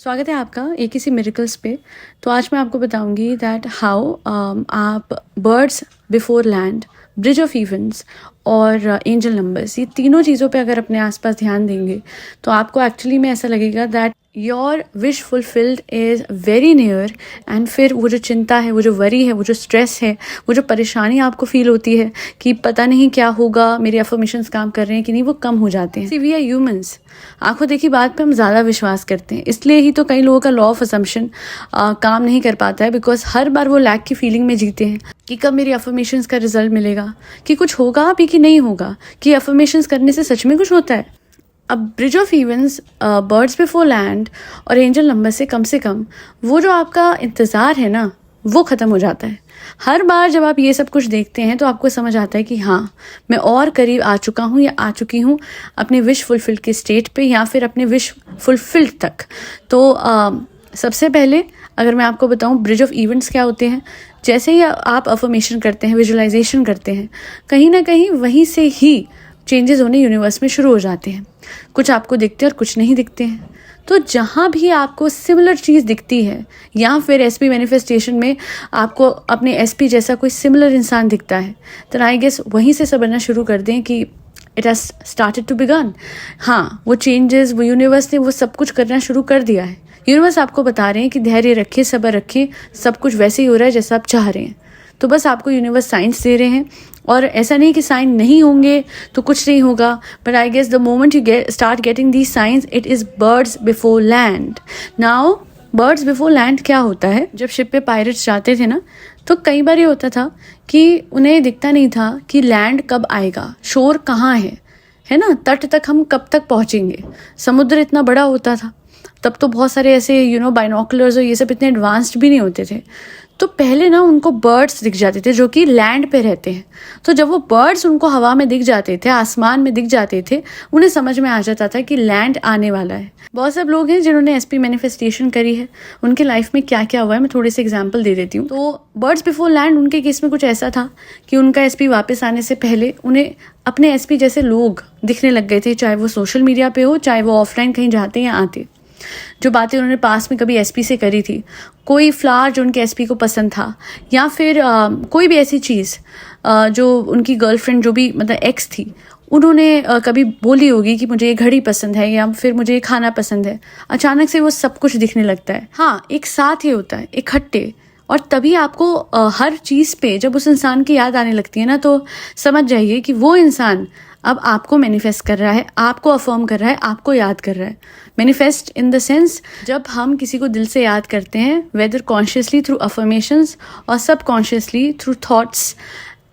स्वागत है आपका एक किसी मिरेकल्स पे। तो आज मैं आपको बताऊंगी दैट हाउ आप birds before land, bridge of events और एंजल नंबर्स, ये तीनों चीज़ों पे अगर अपने आसपास ध्यान देंगे तो आपको एक्चुअली में ऐसा लगेगा that your wish fulfilled is very near. And फिर वो जो चिंता है, वो जो वरी है, वो जो स्ट्रेस है, वो जो परेशानी आपको फील होती है कि पता नहीं क्या होगा, मेरे अफर्मेशंस काम कर रहे हैं कि नहीं, वो कम हो जाते हैं। सी वी आर ह्यूमंस, आंखों देखी बात पे हम ज़्यादा विश्वास करते हैं। इसलिए ही तो कई लोगों का लॉ ऑफ असम्पशन काम नहीं कर पाता है, बिकॉज हर बार वो लैक की फीलिंग में जीते हैं कि कब मेरी अफर्मेशंस का रिजल्ट मिलेगा, कि कुछ होगा भी कि नहीं होगा, कि अफर्मेशंस करने से सच में कुछ होता है। अब bridge of events, birds before land और एंजल नंबर से कम वो जो आपका इंतज़ार है ना, वो ख़त्म हो जाता है। हर बार जब आप ये सब कुछ देखते हैं तो आपको समझ आता है कि हाँ, मैं और करीब आ चुका हूँ या आ चुकी हूँ अपने विश फुलफिल्ड के स्टेट पे, या फिर अपने विश फुलफिल्ड तक। तो सबसे पहले अगर मैं आपको बताऊँ ब्रिज ऑफ इवेंट्स क्या होते हैं, जैसे ही आप अफर्मेशन करते हैं, विजुअलाइजेशन करते हैं, कहीं ना कहीं वहीं से ही चेंजेस होने यूनिवर्स में शुरू हो जाते हैं। कुछ आपको दिखते हैं और कुछ नहीं दिखते हैं। तो जहाँ भी आपको सिमिलर चीज़ दिखती है, या फिर एसपी मैनिफेस्टेशन में आपको अपने एसपी जैसा कोई सिमिलर इंसान दिखता है, तो आई गेस वहीं से समझना शुरू कर दें कि it has started to begin. हाँ, वो चेंजेस, वो यूनिवर्स ने वो सब कुछ करना शुरू कर दिया है। यूनिवर्स आपको बता रहे हैं कि धैर्य रखिए, सब्र रखिए, सब कुछ वैसे ही हो रहा है जैसा आप चाह रहे हैं। तो बस आपको यूनिवर्स साइंस दे रहे हैं, और ऐसा नहीं कि साइन नहीं होंगे तो कुछ नहीं होगा, but I guess the moment you start getting the science, it is birds before land. Now birds before land क्या होता है? जब शिप पे पायरेट्स जाते थे ना, तो कई बार ये होता था कि उन्हें दिखता नहीं था कि लैंड कब आएगा, शोर कहाँ है ना, तट तक हम कब तक पहुँचेंगे। समुद्र इतना बड़ा होता था, तब तो बहुत सारे ऐसे बाइनोकुलर्स और ये सब इतने एडवांस्ड भी नहीं होते थे। तो पहले ना उनको बर्ड्स दिख जाते थे जो कि लैंड पे रहते हैं। तो जब वो बर्ड्स उनको हवा में दिख जाते थे, आसमान में दिख जाते थे, उन्हें समझ में आ जाता था कि लैंड आने वाला है। बहुत सब लोग हैं जिन्होंने एसपी मैनिफेस्टेशन करी है, उनके लाइफ में क्या क्या हुआ है मैं थोड़े से एग्जाम्पल दे देती हूँ। तो बर्ड्स बिफोर लैंड, उनके केस में कुछ ऐसा था कि उनका एसपी वापस आने से पहले उन्हें अपने एसपी जैसे लोग दिखने लग गए थे, चाहे वो सोशल मीडिया पे हो, चाहे वो ऑफलाइन कहीं जाते या आते। जो बातें उन्होंने पास में कभी एसपी से करी थी, कोई फ्लावर जो उनके एसपी को पसंद था, या फिर कोई भी ऐसी चीज़ जो उनकी गर्लफ्रेंड, जो भी मतलब एक्स थी, उन्होंने कभी बोली होगी कि मुझे ये घड़ी पसंद है या फिर मुझे ये खाना पसंद है। अचानक से वो सब कुछ दिखने लगता है। हाँ, एक साथ ही होता है, इकट्ठे। और तभी आपको हर चीज़ पे जब उस इंसान की याद आने लगती है ना, तो समझ जाइए कि वो इंसान अब आपको मैनिफेस्ट कर रहा है, आपको अफर्म कर रहा है, आपको याद कर रहा है। मैनिफेस्ट इन द सेंस, जब हम किसी को दिल से याद करते हैं, वेदर कॉन्शियसली थ्रू अफर्मेशंस और सब कॉन्शियसली थ्रू थॉट्स,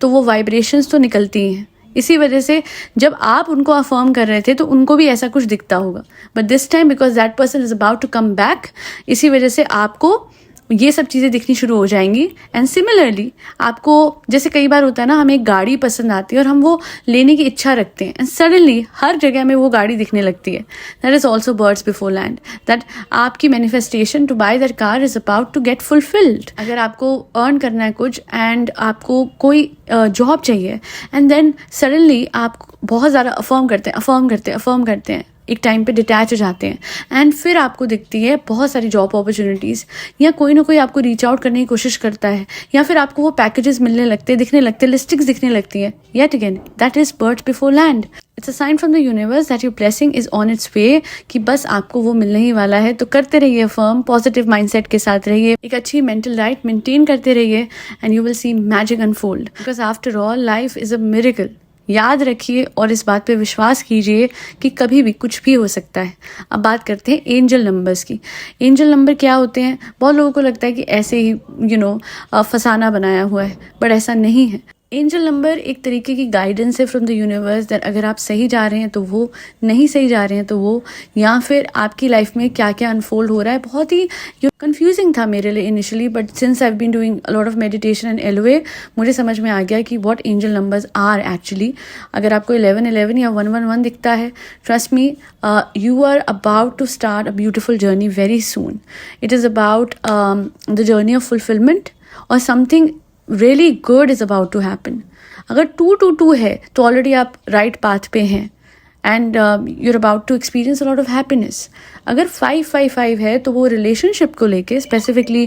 तो वो वाइब्रेशंस तो निकलती हैं। इसी वजह से जब आप उनको अफर्म कर रहे थे तो उनको भी ऐसा कुछ दिखता होगा, but this time because that person is about to come back, इसी वजह से आपको ये सब चीज़ें दिखनी शुरू हो जाएंगी। एंड सिमिलरली आपको, जैसे कई बार होता है ना, हमें एक गाड़ी पसंद आती है और हम वो लेने की इच्छा रखते हैं, एंड सडनली हर जगह में वो गाड़ी दिखने लगती है। That is also birds before land, that आपकी manifestation to buy that car is about to get fulfilled. अगर आपको अर्न करना है कुछ एंड आपको कोई जॉब चाहिए, एंड देन सडनली आप बहुत ज़्यादा अफर्म करते हैं, एक टाइम पे डिटैच हो जाते हैं, एंड फिर आपको दिखती है बहुत सारी जॉब अपॉर्चुनिटीज़, या कोई ना कोई आपको रीच आउट करने की कोशिश करता है, या फिर आपको वो पैकेजेस मिलने लगते हैं, दिखने लगते हैं, लिस्टिंग्स दिखने लगती है। Yet again, that is birds before land. It's a sign from the universe that your blessing is on its way, कि बस आपको वो मिलने ही वाला है। तो करते रहिए फर्म, पॉजिटिव माइंडसेट के साथ रहिए, एक अच्छी मेंटल डाइट मेंटेन करते रहिए, and you will see magic unfold, because after all life is a miracle. याद रखिए और इस बात पे विश्वास कीजिए कि कभी भी कुछ भी हो सकता है। अब बात करते हैं एंजल नंबर्स की। एंजल नंबर क्या होते हैं? बहुत लोगों को लगता है कि ऐसे ही फसाना बनाया हुआ है, बट ऐसा नहीं है। एंजल नंबर एक तरीके की गाइडेंस है फ्रॉम द यूनिवर्स, दैट अगर आप सही जा रहे हैं तो वो, नहीं सही जा रहे हैं तो वो, या फिर आपकी लाइफ में क्या क्या अनफोल्ड हो रहा है। बहुत ही कंफ्यूजिंग था मेरे लिए initially, but since I have been doing a lot of meditation and LOA, मुझे समझ में आ गया कि what angel numbers are actually. अगर आपको 1111 या 111 दिखता है, trust me, you are about to start a beautiful journey very soon. It is about the journey of fulfilment, और something really good is about to happen. अगर 222 है तो already आप राइट पाथ पे हैं, and you're about to experience a lot of happiness. अगर 555 है तो वो रिलेशनशिप को लेके, स्पेसिफिकली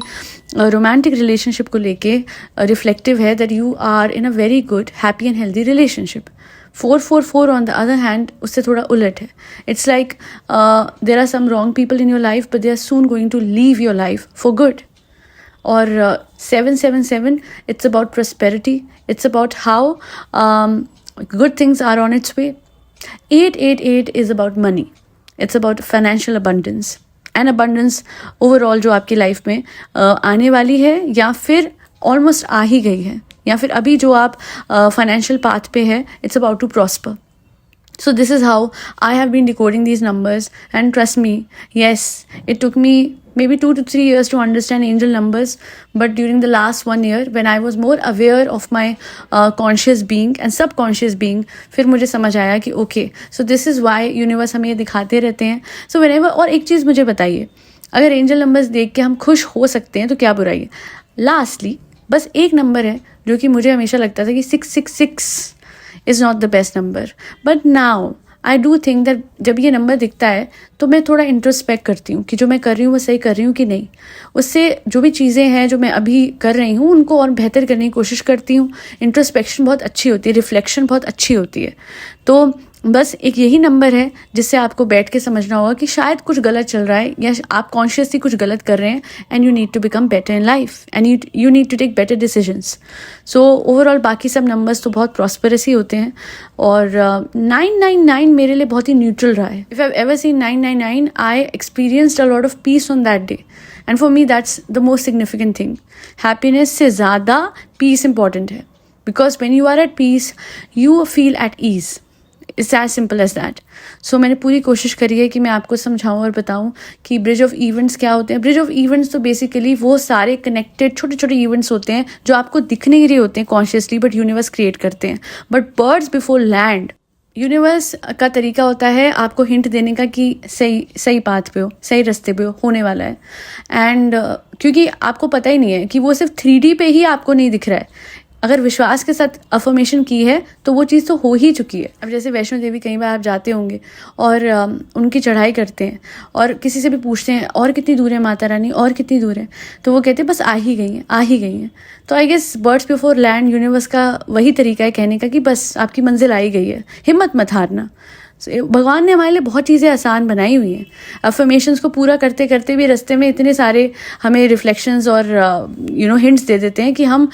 रोमांटिक रिलेशनशिप को लेके रिफ्लेक्टिव है that you are in a very good happy and healthy relationship. 444 on the other hand उससे थोड़ा उलट है. It's like there are some wrong people in your life but they are soon going to leave your life for good. और 777 it's about prosperity, it's about how good things are on its way. 888 is about money, it's about financial abundance and abundance overall जो आपकी life में आने वाली है या फिर almost आ ही गई है या फिर अभी जो आप फाइनेंशियल पाथ पे है. It's about to prosper. So this is how I have been decoding these numbers, and trust me, yes, it took me maybe 2 to 3 years to understand angel numbers, but during the last 1 year when I was more aware of my conscious being and subconscious being, फिर मुझे समझ आया कि okay, so this is why universe हमें ये दिखाते रहते हैं. So whenever, और एक चीज़ मुझे बताइए, अगर एंजल नंबर्स देख के हम खुश हो सकते हैं तो क्या बुराई है. लास्टली बस एक नंबर है जो कि मुझे हमेशा लगता था कि 666 is not the best number, but now I do think that जब ये नंबर दिखता है तो मैं थोड़ा इंट्रोस्पेक्ट करती हूँ कि जो मैं कर रही हूँ वो सही कर रही हूँ कि नहीं. उससे जो भी चीज़ें हैं जो मैं अभी कर रही हूँ उनको और बेहतर करने की कोशिश करती हूँ. इंट्रोस्पेक्शन बहुत अच्छी होती है, रिफ्लेक्शन बहुत अच्छी होती है. तो बस एक यही नंबर है जिससे आपको बैठ के समझना होगा कि शायद कुछ गलत चल रहा है या आप कॉन्शियसली कुछ गलत कर रहे हैं and you need to become better in life and you need to take better decisions. So overall बाकी सब नंबर्स तो बहुत प्रॉस्परस ही होते हैं. और 999 मेरे लिए बहुत ही न्यूट्रल रहा है. If I ever seen 999 I experienced a lot of peace on that day and for me that's the most significant thing. Happiness से ज़्यादा पीस इंपॉर्टेंट है because when you are at peace you feel at ease. It's as simple as that. So मैंने पूरी कोशिश करी है कि मैं आपको समझाऊं और बताऊं कि ब्रिज ऑफ इवेंट्स क्या होते हैं. ब्रिज ऑफ इवेंट्स तो बेसिकली वो सारे कनेक्टेड छोटे छोटे इवेंट्स होते हैं जो आपको दिख नहीं रहे होते हैं कॉन्शियसली, बट यूनिवर्स क्रिएट करते हैं. But birds before land, universe का तरीका होता है आपको हिंट देने का कि सही पाथ पे हो, सही रास्ते पे हो, होने वाला है. एंड क्योंकि आपको पता ही नहीं है कि वो सिर्फ 3D पे ही आपको नहीं दिख रहा है. अगर विश्वास के साथ अफर्मेशन की है तो वो चीज़ तो हो ही चुकी है. अब जैसे वैष्णो देवी कई बार आप जाते होंगे और उनकी चढ़ाई करते हैं और किसी से भी पूछते हैं और कितनी दूर है माता रानी, और कितनी दूर है, तो वो कहते हैं बस आ ही गई हैं, आ ही गई हैं. तो I guess birds before land universe का वही तरीका है कहने का कि बस आपकी मंजिल आ ही गई है, हिम्मत मत हारना. भगवान ने हमारे लिए बहुत चीज़ें आसान बनाई हुई हैं. अफर्मेशंस को पूरा करते करते भी रास्ते में इतने सारे हमें रिफ्लेक्शंस और हिंट्स दे देते हैं कि हम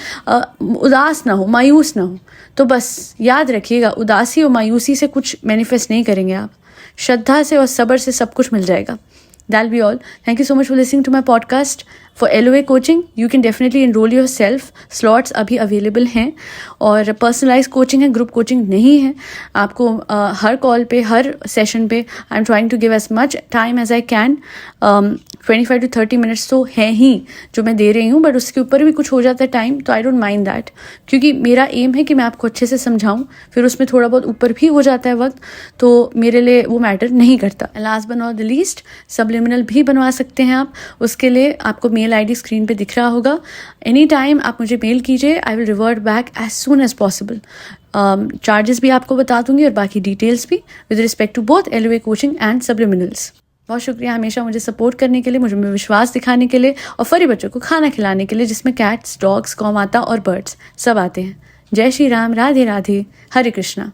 उदास ना हो, मायूस ना हो. तो बस याद रखिएगा, उदासी और मायूसी से कुछ मैनिफेस्ट नहीं करेंगे आप. श्रद्धा से और सब्र से सब कुछ मिल जाएगा. That'll be all. Thank you so much for listening to my podcast. For LOA coaching, you can definitely enroll yourself. Slots अभी available हैं और personalized coaching है, group coaching नहीं है. आपको हर कॉल पे, हर सेशन पे I'm trying to give as much time as I can. 25 to 30 minutes तो है ही जो मैं दे रही हूँ, बट उसके ऊपर भी कुछ हो जाता है टाइम तो आई डोंट माइंड दैट, क्योंकि मेरा एम है कि मैं आपको अच्छे से समझाऊँ. फिर उसमें थोड़ा बहुत ऊपर भी हो जाता है वक्त तो मेरे लिए वो मैटर नहीं करता. Last but not the least, subliminal भी बनवा सकते हैं आप. उसके लिए आपको मेल ID स्क्रीन पे दिख रहा होगा. एनी टाइम आप मुझे मेल कीजिए, I will revert back as soon as possible. Charges भी आपको बता दूंगी और बाकी डिटेल्स भी with respect to both LOA coaching and subliminals. बहुत शुक्रिया हमेशा मुझे सपोर्ट करने के लिए, मुझे में विश्वास दिखाने के लिए और फरी बच्चों को खाना खिलाने के लिए जिसमें कैट्स, डॉग्स, गौ माता और बर्ड्स सब आते हैं. जय श्री राम, राधे राधे, हरे कृष्णा.